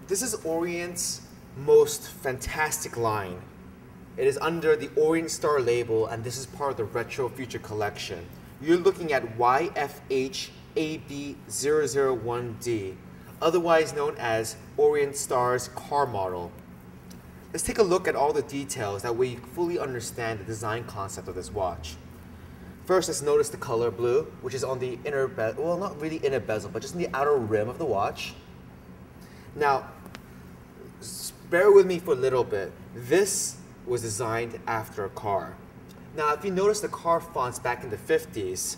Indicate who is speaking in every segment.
Speaker 1: This is Orient's most fantastic line. It is under the Orient Star label, and this is part of the Retro Future collection. You're looking at yfhab001d, otherwise known as Orient Star's car model. Let's take a look at all the details that we fully understand the design concept of this watch. First, let's notice the color blue, which is on the inner bezel, well, not really inner bezel, but just in the outer rim of the watch. Now, bear with me for a little bit. This was designed after a car. Now, if you notice the car fonts back in the 50s,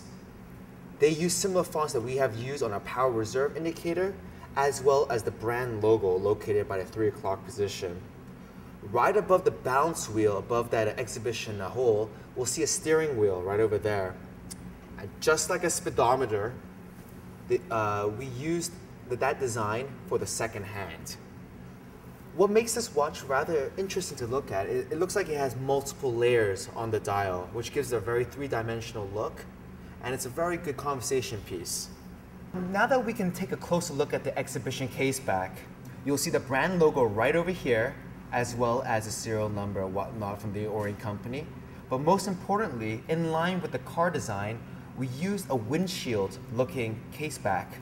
Speaker 1: they use similar fonts that we have used on our power reserve indicator, as well as the brand logo located by the 3 o'clock position. Right above the balance wheel, above that exhibition hole, we'll see a steering wheel right over there. And just like a speedometer, we used that design for the second hand. What makes this watch rather interesting to look at, it looks like it has multiple layers on the dial, which gives it a very three-dimensional look, and it's a very good conversation piece. Now that we can take a closer look at the exhibition case back, you'll see the brand logo right over here, as well as a serial number and whatnot from the Orient company. But most importantly, in line with the car design, we used a windshield-looking case back.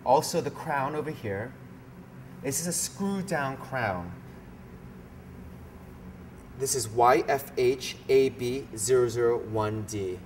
Speaker 1: Also, the crown over here, this is a screw-down crown. This is yfhab001d.